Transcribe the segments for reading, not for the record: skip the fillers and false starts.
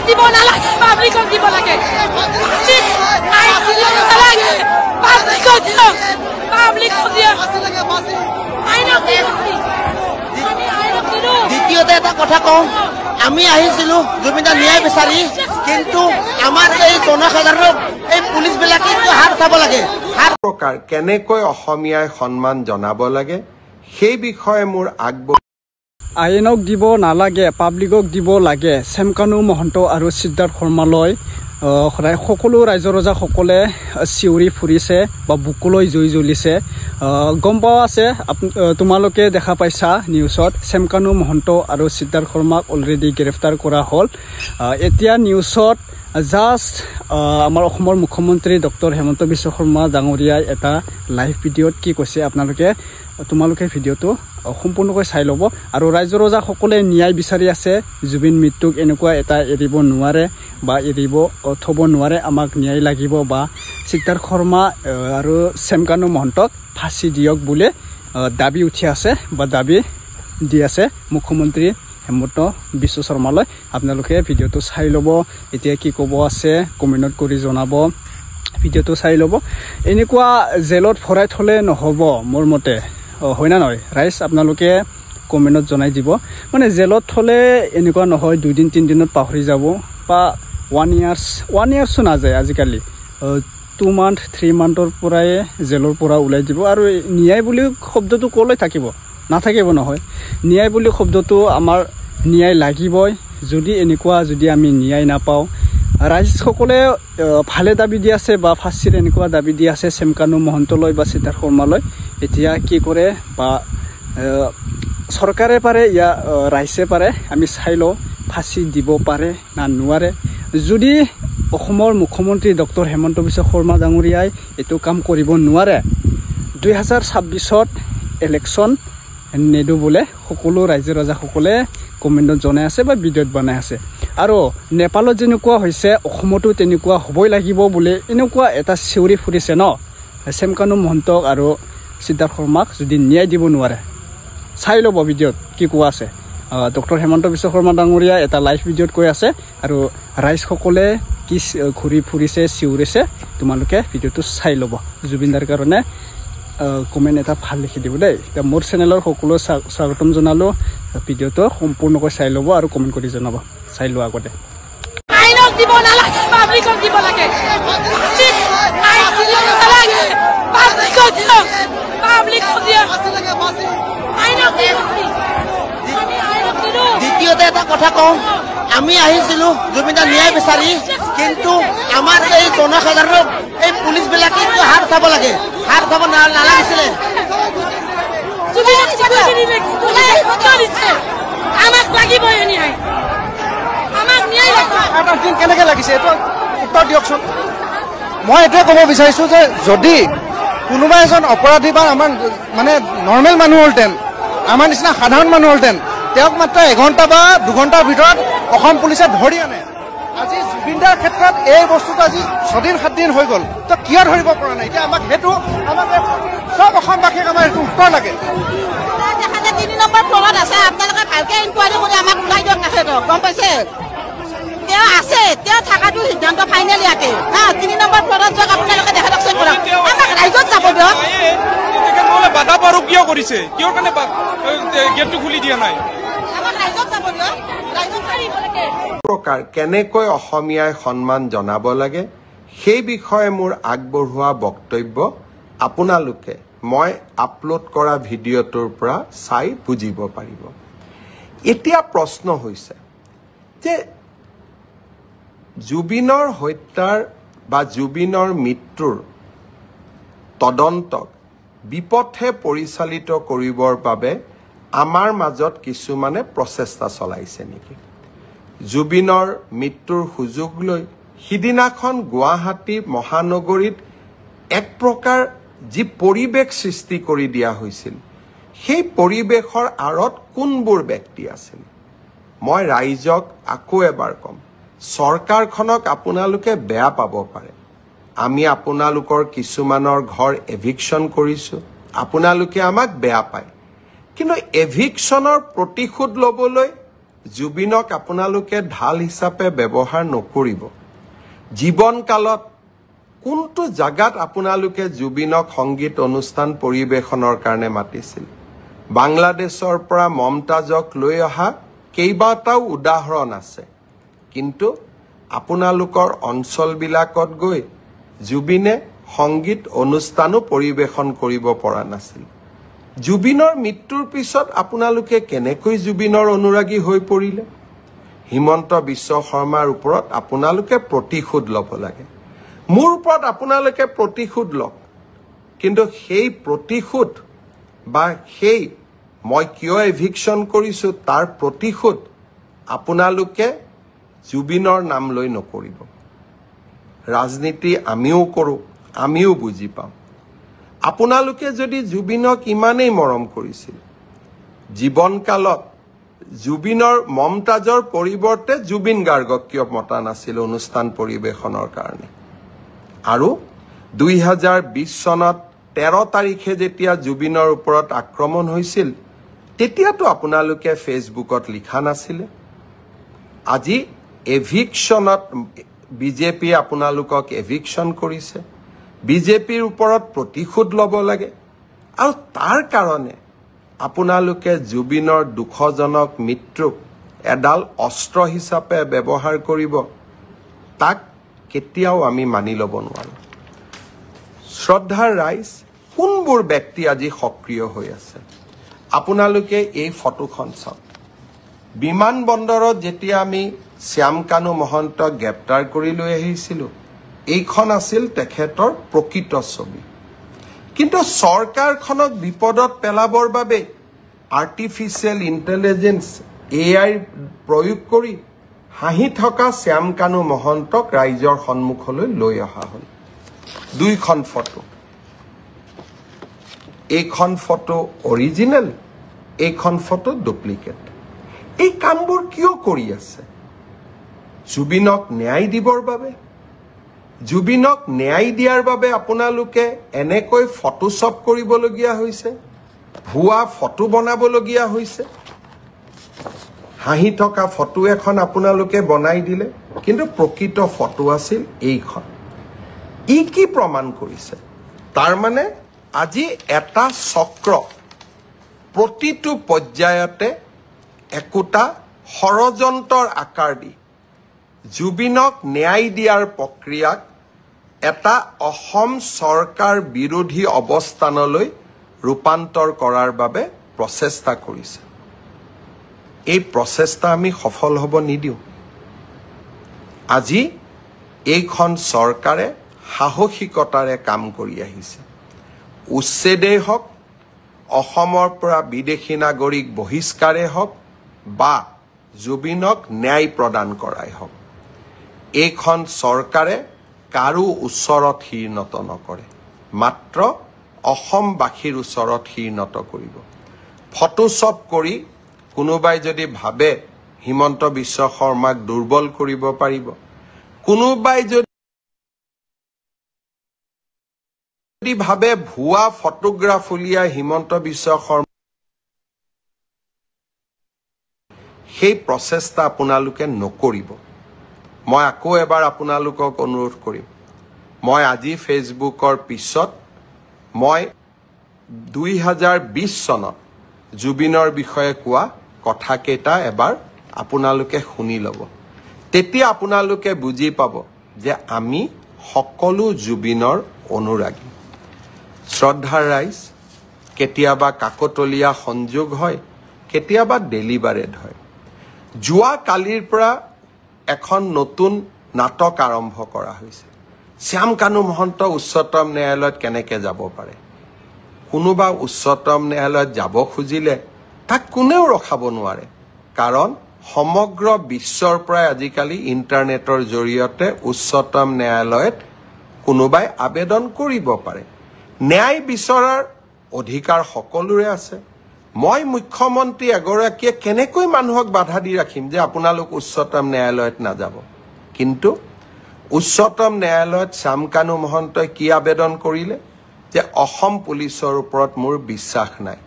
দিব নালাগে পাব্লিকক দিব লাগে দ্বিতীয়তে এটা কথা কওঁ আমি আহিছিলো জুবিনদাৰ ন্যায় বিচাৰি কিন্তু আমাৰ এই জনসাধাৰণক এই পুলিচবিলাকে হাত উঠাব লাগে প্ৰকাৰ কেনেকৈ অসমীয়াই সন্মান জনাব লাগে সেই বিষয়ে মোৰ আইনক দিব নালাগে পাব্লিকক দিব লাগে চেমকানু মহন্ত আৰু সিদ্ধাৰ্থ শৰ্মালৈ সদায় সকলো ৰাইজৰ ৰজাসকলে চিঞৰি ফুৰিছে বা বুকুলৈ জুই জ্বলিছে গম পোৱা আছে তোমালোকে দেখা পাইছা নিউজত চেমকানু মহন্ত আৰু সিদ্ধাৰ্থ শৰ্মাক অলৰেডি গ্ৰেফতাৰ কৰা হ'ল এতিয়া নিউজত জাষ্ট আমাৰ অসমৰ মুখ্যমন্ত্ৰী ডক্টৰ হেমন্ত বিশ্ব শৰ্মা ডাঙৰীয়াই এটা লাইভ ভিডিঅ'ত কি কৈছে তোমালোকে ভিডিঅ'টো সম্পূৰ্ণকৈ চাই ল'ব আৰু ৰাইজৰ ৰজাসকলে ন্যায় বিচাৰি আছে জুবিন মৃত্যুক এনেকুৱা এটা এৰিব নোৱাৰে বা এৰিব থ'ব নোৱাৰে আমাক ন্যায় লাগিব বা সিদ্ধাৰ্থ শৰ্মা আৰু চেমকানু মহন্তক ফাঁচি দিয়ক বুলি দাবী উঠি আছে বা দাবী দি আছে মুখ্যমন্ত্ৰী হেমন্ত বিশ্ব শৰ্মালৈ আপোনালোকে ভিডিঅ'টো চাই ল'ব এতিয়া কি ক'ব আছে কমেণ্টত কৰি জনাব ভিডিঅ'টো চাই ল'ব এনেকুৱা জেলত ভৰাই থ'লে নহ'ব মোৰ মতে হয় না নহয় ৰাইজ আপোনালোকে কমেণ্টত জনাই দিব মানে জেলত থ'লে এনেকুৱা নহয় 2 দিন 3 দিনত পাহৰি যাব বা 1 ইয়াৰ্ছো নাযায় আজিকালি 2 মান্থ 3 মান্থৰ পৰাই জেলৰ পৰা ওলাই দিব আৰু ন্যায় বুলি শব্দটো ক'লৈ থাকিব নাথাকিব নহয় ন্যায় বুলি শব্দটো আমাৰ ন্যায় লাগিবই যদি আমি ন্যায় নাপাওঁ ৰাইজসকলে ভালে দাবী দি আছে বা ফাঁচিৰ এনেকুৱা দাবী দি আছে চেমকানু মহন্তলৈ বা সিদ্ধাৰ্থ শৰ্মালৈ এতিয়া কি কৰে বা চৰকাৰে পাৰে ইয়া ৰাইজে পাৰে আমি চাই লওঁ ফাঁচি দিব পাৰে না নোৱাৰে যদি অসমৰ মুখ্যমন্ত্ৰী ডক্টৰ হেমন্ত বিশ্ব শৰ্মা ডাঙৰীয়াই এইটো কাম কৰিব নোৱাৰে 2026ত ইলেকশ্যন নেদু বোলে সকলো ৰাইজৰ ৰজাসকলে কমেণ্টত জনাই আছে বা ভিডিঅ'ত বনাই আছে আৰু নেপালত যেনেকুৱা হৈছে অসমতো তেনেকুৱা হ'বই লাগিব বোলে এনেকুৱা এটা চিঞৰি ফুৰিছে ন চেমকানু মহন্তক আৰু সিদ্ধাৰ্থ শৰ্মাক যদি ন্যায় দিব নোৱাৰে চাই ল'ব ভিডিঅ'ত কি কোৱা আছে ডক্টৰ হেমন্ত বিশ্ব শৰ্মা ডাঙৰীয়া এটা লাইভ ভিডিঅ'ত কৈ আছে আৰু ৰাইজসকলে কি ঘূৰি ফুৰিছে চিঞৰিছে তোমালোকে ভিডিঅ'টো চাই ল'ব জুবিনদাৰ কাৰণে কমেণ্ট এটা ভাল লিখি দিব দেই মোৰ চেনেলৰ সকলো স্বাগতম জনালোঁ ভিডিঅ'টো সম্পূৰ্ণকৈ চাই ল'ব আৰু কমেণ্ট কৰি জনাব চাই লোৱা আগতে আইনক দিব নালাগে পাব্লিকক দিব লাগে দ্বিতীয়তে এটা কথা কওঁ আমি আহিছিলো জুবিনদাৰ ন্যায় বিচাৰি কিন্তু আমাৰ এই জনসাধাৰণক এই পুলিচবিলাকে হাত উঠাব লাগে হাত উঠাব নালাগিছিলে আমাক লাগিবই কেনেকৈ লাগিছে এইটো উত্তৰ দিয়কচোন মই এইটোৱে ক'ব বিচাৰিছোঁ যে যদি কোনোবা এজন অপৰাধী বা আমাৰ মানে নৰ্মেল মানুহ হ'লহেঁতেন আমাৰ নিচিনা সাধাৰণ মানুহ হ'লহেঁতেন তেওঁক মাত্ৰ 1 ঘণ্টা বা 2 ঘণ্টাৰ ভিতৰত অসম পুলিচে ধৰি আনে আজি জুবিনদাৰ ক্ষেত্ৰত এই বস্তুটো আজি 6 দিন 7 দিন হৈ গ'ল তো কিয় ধৰিব পৰা নাই এতিয়া আমাক চব অসমবাসীক আমাৰ এইটো উত্তৰ লাগে 3 নম্বৰ ফ্ল'ৰত আছে আপোনালোকে ভালকে ইনকুৱাৰী কৰি আমাক ওলাই দিয়ক নাথাকে গম পাইছে তেওঁ আছে তেওঁ থকাটো সিদ্ধান্ত ফাইনেল ইয়াতে 3 নম্বৰ ফ্ল'ৰত যাওক আপোনালোকে দেখা দকচন কৰক আমাক ৰাইজত যাব দিয়ক বাধা পাৰো কিয় কৰিছে কিয় কাৰণে গেটটো খুলি দিয়া নাই আমাক ৰাইজত যাব দিয়ক ৰাইজত পাৰিব লাগে প্ৰকাৰ কেনেকৈ অসমীয়াই সন্মান জনাব লাগে সেই বিষয়ে মোৰ আগবঢ়োৱা বক্তব্য আপোনালোকে মই আপলোড কৰা ভিডিঅ'টোৰ পৰা চাই বুজিব পাৰিব এতিয়া প্ৰশ্ন হৈছে যে জুবিনৰ হত্যাৰ বা জুবিনৰ মৃত্যুৰ তদন্তক বিপথে পৰিচালিত কৰিবৰ বাবে আমাৰ মাজত কিছুমানে প্ৰচেষ্টা চলাইছে নেকি জুবিনৰ মৃত্যুৰ সুযোগ লৈ সিদিনাখন গুৱাহাটী মহানগৰীত এক প্ৰকাৰ যি পৰিৱেশ সৃষ্টি কৰি দিয়া হৈছিল সেই পৰিৱেশৰ আঁৰত কোনবোৰ ব্যক্তি আছিল মই ৰাইজক আকৌ এবাৰ কম চৰকাৰখনক আপোনালোকে বেয়া পাব পাৰে আমি আপোনালোকৰ কিছুমানৰ ঘৰ এভিকশ্যন কৰিছো আপোনালোকে আমাক বেয়া পায় কিন্তু এভিকশ্যনৰ প্ৰতিশোধ ল'বলৈ জুবিনক আপোনালোকে ঢাল হিচাপে ব্যৱহাৰ নকৰিব জীৱন কালত কোনটো জাগাত আপোনালোকে জুবিনক সংগীত অনুষ্ঠান পৰিবেশনৰ কাৰণে মাতিছিল বাংলাদেশৰ পৰা মমতাজক লৈ অহা কেইবাটাও উদাহৰণ আছে কিন্তু আপোনালোকৰ অঞ্চলবিলাকত গৈ জুবিনে সংগীত অনুষ্ঠানো পৰিবেশন কৰিব পৰা নাছিল জুবিনৰ মৃত্যুৰ পিছত আপোনালোকে কেনেকৈ জুবিনৰ অনুৰাগী হৈ পৰিলে হিমন্ত বিশ্ব শৰ্মাৰ ওপৰত আপোনালোকে প্ৰতিশোধ ল'ব লাগে মোৰ ওপৰত আপোনালোকে প্ৰতিশোধ লওক কিন্তু সেই প্ৰতিশোধ বা সেই মই কিয় এভিকশন কৰিছো তাৰ প্ৰতিশোধ আপোনালোকে জুবিনৰ নাম লৈ নকৰিব ৰাজনীতি আমিও কৰো আমিও বুজি পাওঁ আপোনালোকে যদি জুবিনক ইমানেই মৰম কৰিছিল জীৱন কালত জুবিনৰ মমতাজৰ পৰিৱৰ্তে জুবিন গাৰ্গক কিয় মতা নাছিল অনুষ্ঠান পৰিবেশনৰ কাৰণে আৰু 2020 চনত 13 তাৰিখে যেতিয়া জুবিনৰ ওপৰত আক্ৰমণ হৈছিল তেতিয়াতো আপোনালোকে ফেসবুকত লিখা নাছিল আজি এভিকশনত বিজেপি আপোনালোকক এভিকশন কৰিছে বিজেপিৰ ওপৰত প্ৰতিশোধ ল'ব লাগে আৰু তাৰ কাৰণে আপোনালোকে জুবিনৰ দুখজনক মৃত্যুক এডাল অস্ত্ৰ হিচাপে ব্যৱহাৰ কৰিব তাক কেতিয়াও আমি মানি ল'ব নোৱাৰো শ্ৰদ্ধাৰ ৰাইজ কোনবোৰ ব্যক্তি আজি সক্ৰিয় হৈ আছে আপোনালোকে এই ফটোখন চাওক বিমান বন্দৰত যেতিয়া আমি শ্যামকানু মহন্তক গ্ৰেপ্তাৰ কৰি লৈ আহিছিলো এইখন আছিল তেখেতৰ প্ৰকৃত ছবি কিন্তু সৰকাৰখনক বিপদত পেলাবৰ বাবে আৰ্টিফিশিয়াল ইন্টেলিজেন্স এআই প্ৰয়োগ কৰি হাঁহি থকা শ্যামকানু মহন্তক ৰাইজৰ সন্মুখলৈ লৈ অহা হ'ল দুইখন ফটো এইখন ফটো অৰিজিনেল এইখন ফটো ডুপ্লিকেট এই কামবোৰ কিয় কৰি আছে জুবিনক ন্যায় দিবৰ বাবে জুবিনক ন্যায় দিয়াৰ বাবে আপোনালোকে এনেকৈ ফটোশ্বপ কৰিবলগীয়া হৈছে ভুৱা ফটো বনাবলগীয়া হৈছে হাঁহি থকা ফটো এখন আপোনালোকে বনাই দিলে কিন্তু প্ৰকৃত ফটো আছিল এইখন ই কি প্ৰমাণ কৰিছে তাৰ মানে আজি এটা চক্ৰ প্ৰতিটো পৰ্যায়তে একোটা ষড়যন্ত্ৰৰ আকাৰ দি জুবিনক ন্যায় দিয়াৰ প্ৰক্ৰিয়াক এটা অসম চৰকাৰ বিৰোধী অৱস্থানলৈ ৰূপান্তৰ কৰাৰ বাবে প্ৰচেষ্টা কৰিছে এই প্ৰচেষ্টা আমি সফল হ'ব নিদিও আজি এইখন চৰকাৰে সাহসিকতাৰে কাম কৰি আহিছে উচ্ছেদে হওক অসমৰ পৰা বিদেশী নাগৰিক বহিষ্কাৰে হওক বা জুবিনক ন্যায় প্ৰদান কৰাই হওক এইখন চৰকাৰে কাৰো ওচৰত হিৰ্ণত নকৰে মাত্ৰ অসমবাসীৰ ওচৰত হিৰ্ণত কৰিব ফটোশ্বপ কৰি কোনোবাই যদি ভাবে হিমন্ত বিশ্ব শৰ্মাক দুৰ্বল কৰিব পাৰিব কোনোবাই যদি ভাবে ভুৱা ফটোগ্ৰাফ উলিয়াই হিমন্ত বিশ্ব শৰ্মা সেই প্ৰচেষ্টা আপোনালোকে নকৰিব মই আকৌ এবাৰ আপোনালোকক অনুৰোধ কৰিম মই আজি ফেসবুকৰ পিছত মই 2020 চনত জুবিনৰ বিষয়ে কোৱা কথা কেইটা এবাৰ আপোনালোকে শুনি ল'ব তেতিয়া আপোনালোকে বুজি পাব যে আমি সকলো জুবিনৰ অনুৰাগী শ্ৰদ্ধাৰ ৰাইজ কেতিয়াবা কাকতলীয়া সংযোগ হয় কেতিয়াবা ডেলিভাৰেড হয় যোৱা কালিৰ পৰা এখন নতুন নাটক আৰম্ভ কৰা হৈছে শ্যামকানু মহন্ত উচ্চতম ন্যায়ালয়ত কেনেকৈ যাব পাৰে কোনোবা উচ্চতম ন্যায়ালয়ত যাব খুজিলে তাক কোনেও ৰখাব নোৱাৰে কাৰণ সমগ্ৰ বিশ্বৰ পৰা আজিকালি ইন্টাৰনেটৰ জৰিয়তে উচ্চতম ন্যায়ালয়ত কোনোবাই আবেদন কৰিব পাৰে ন্যায় বিচৰাৰ অধিকাৰ সকলোৰে আছে মই মুখ্যমন্ত্ৰী এগৰাকীয়ে কেনেকৈ মানুহক বাধা দি ৰাখিম যে আপোনালোক উচ্চতম ন্যায়ালয়ত নাযাব কিন্তু উচ্চতম ন্যায়ালয়ত শ্যামকানু মহন্তই কি আবেদন কৰিলে যে অসম পুলিচৰ ওপৰত মোৰ বিশ্বাস নাই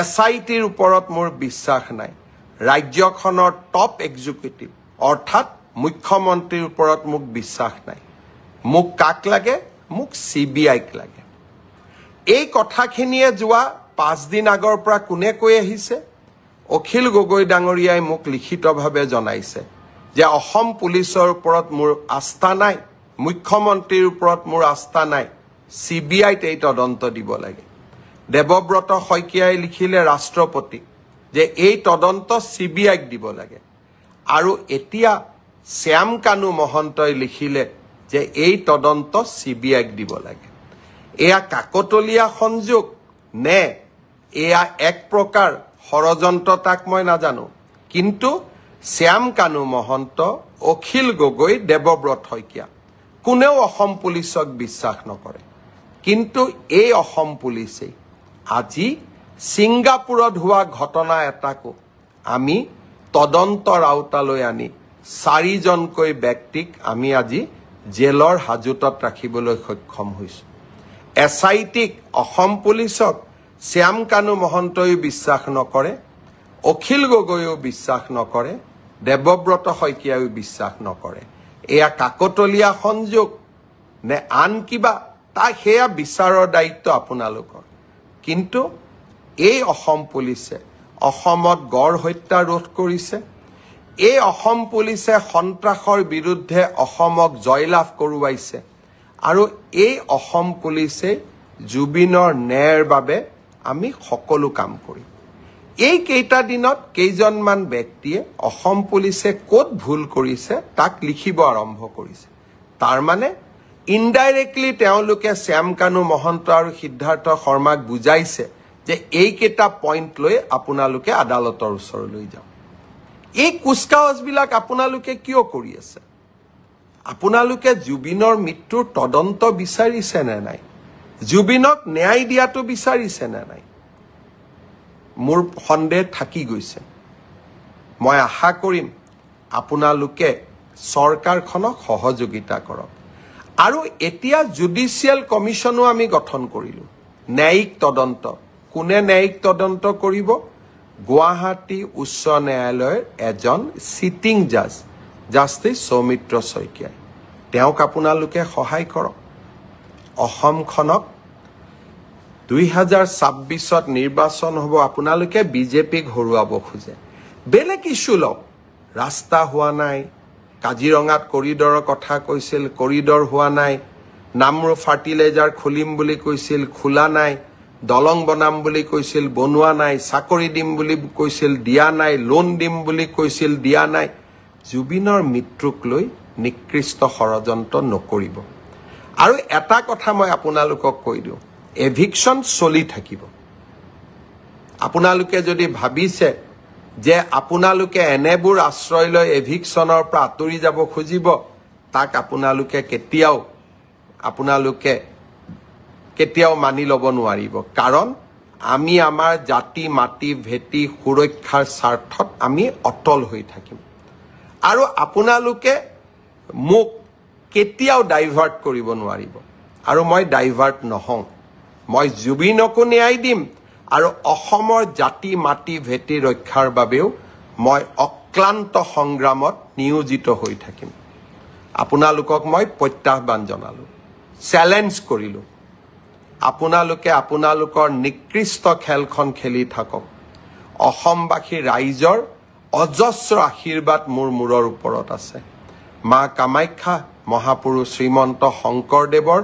এছআইটিৰ ওপৰত মোৰ বিশ্বাস নাই ৰাজ্যখনৰ টপ এক্সিকিউটিভ অৰ্থাৎ মুখ্যমন্ত্ৰীৰ ওপৰত মোক বিশ্বাস নাই মোক কাক লাগে মোক CBIক লাগে এই কথাখিনিয়ে যোৱা 5 দিন আগৰ পৰা কোনে কৈ আহিছে অখিল গগৈ ডাঙৰীয়াই মোক লিখিতভাৱে জনাইছে যে অসম পুলিচৰ ওপৰত মোৰ আস্থা নাই মুখ্যমন্ত্ৰীৰ ওপৰত মোৰ আস্থা নাই CBIত এই তদন্ত দিব লাগে দেৱব্ৰত শইকীয়াই লিখিলে ৰাষ্ট্ৰপতি যে এই তদন্ত CBIক দিব লাগে আৰু এতিয়া শ্যাম কানু মহন্তই লিখিলে যে এই তদন্ত CBIক দিব লাগে এয়া কাকতলীয়া সংযোগ নে এয়া এক প্ৰকাৰ ষড়যন্ত্ৰ তাক মই নাজানো কিন্তু শ্যাম কানু মহন্ত অখিল গগৈ দেৱব্ৰত শইকীয়া কোনেও অসম পুলিচক বিশ্বাস নকৰে কিন্তু এই অসম পুলিচে আজি সিংগাপুৰত হোৱা ঘটনা এটাকো আমি তদন্তৰ আওতালৈ আনি 4 জনকৈ ব্যক্তিক আমি আজি জেলৰ হাজতত ৰাখিবলৈ সক্ষম হৈছো SITক অসম পুলিচক শ্যাম কানু মহন্তই বিশ্বাস নকৰে অখিল গগৈও বিশ্বাস নকৰে দেৱব্ৰত শইকীয়াও বিশ্বাস নকৰে এয়া কাকতলীয়া সংযোগ নে আন কিবা তা হেয়া বিচাৰৰ দায়িত্ব আপোনালোকৰ কিন্তু এই অসম পুলিচে অসমত গড় হত্যা ৰোধ কৰিছে এই অসম পুলিচে সন্ত্ৰাসৰ বিৰুদ্ধে অসমক জয়লাভ কৰোৱাইছে আৰু এই অসম পুলিচে জুবিনৰ ন্যায়ৰ বাবে আমি সকলো কাম কৰিম এই কেইটা দিনত কেইজনমান ব্যক্তিয়ে অসম পুলিচে ক'ত ভুল কৰিছে তাক লিখিব আৰম্ভ কৰিছে তাৰ মানে ইনডাইৰেক্টলি তেওঁলোকে শ্যাম কানু মহন্ত আৰু সিদ্ধাৰ্থ শৰ্মাক বুজাইছে যে এই কেইটা পইণ্ট লৈ আপোনালোকে আদালতৰ ওচৰলৈ যাওক এই কুচকাৱাজবিলাক আপোনালোকে কিয় কৰি আছে আপোনালোকে জুবিনৰ মৃত্যুৰ তদন্ত বিচাৰিছে নে নাই জুবিনক ন্যায় দিয়াটো বিচাৰিছে নে নাই মোৰ সন্দেহ থাকি গৈছে মই আশা কৰিম আপোনালোকে চৰকাৰখনক সহযোগিতা কৰক আৰু এতিয়া জুডিচিয়েল কমিশনো আমি গঠন কৰিলো ন্যায়িক তদন্ত কোনে ন্যায়িক তদন্ত কৰিব গুৱাহাটী উচ্চ ন্যায়ালয়ৰ এজন সিটিং জাজ জাষ্টিস সৌমিত্ৰ শইকীয়া তেওঁক আপোনালোকে সহায় কৰক অসমখনক 2026ত নিৰ্বাচন হ'ব আপোনালোকে বিজেপিক হৰুৱাব খোজে বেলেগ ইস্যু লওক ৰাস্তা হোৱা নাই কাজিৰঙাত কৰিডৰৰ কথা কৈছিল কৰিডৰ হোৱা নাই নামৰু ফাৰ্টিলাইজাৰ খুলিম বুলি কৈছিল খোলা নাই দলং বনাম বুলি কৈছিল বনোৱা নাই চাকৰি দিম বুলি কৈছিল দিয়া নাই লোন দিম বুলি কৈছিল দিয়া নাই জুবিনৰ মৃত্যুক লৈ নিকৃষ্ট ষড়যন্ত্ৰ নকৰিব আৰু এটা কথা মই আপোনালোকক কৈ দিওঁ এভিকশন চলি থাকিব আপোনালোকে যদি ভাবিছে যে আপোনালোকে এনেবোৰ আশ্ৰয় লৈ এভিকশনৰ পৰা আঁতৰি যাব খুজিব তাক আপোনালোকে কেতিয়াও মানি ল'ব নোৱাৰিব কাৰণ আমি আমাৰ জাতি মাটি ভেটি সুৰক্ষাৰ স্বাৰ্থত আমি অটল হৈ থাকিম আৰু আপোনালোকে মোক কেতিয়াও ডাইভাৰ্ট কৰিব নোৱাৰিব আৰু মই ডাইভাৰ্ট নহওঁ মই জুবিনকো ন্যায় দিম আৰু অসমৰ জাতি মাটি ভেটি ৰক্ষাৰ বাবেও মই অক্লান্ত সংগ্ৰামত নিয়োজিত হৈ থাকিম আপোনালোকক মই প্ৰত্যাহ্বান জনালো চ্যালেঞ্জ কৰিলো আপোনালোকে আপোনালোকৰ নিকৃষ্ট খেলখন খেলি থাকক অসমবাসী ৰাইজৰ অজস্ৰ আশীৰ্বাদ মোৰ মূৰৰ ওপৰত আছে মা কামাখ্যা মহাপুৰুষ শ্ৰীমন্ত শংকৰদেৱৰ